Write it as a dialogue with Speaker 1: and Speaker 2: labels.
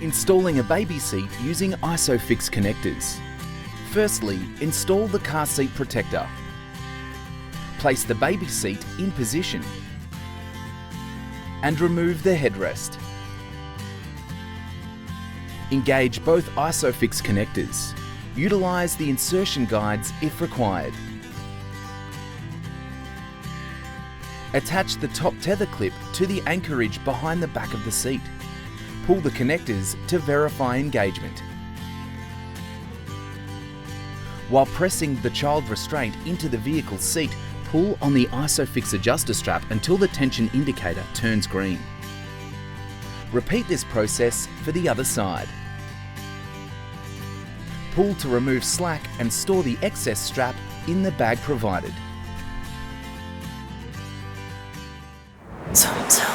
Speaker 1: Installing a baby seat using ISOFIX connectors. Firstly, install the car seat protector. Place the baby seat in position and remove the headrest. Engage both ISOFIX connectors. Utilise the insertion guides if required. Attach the top tether clip to the anchorage behind the back of the seat. Pull the connectors to verify engagement. While pressing the child restraint into the vehicle seat, pull on the ISOFIX adjuster strap until the tension indicator turns green. Repeat this process for the other side. Pull to remove slack and store the excess strap in the bag provided.
Speaker 2: Zum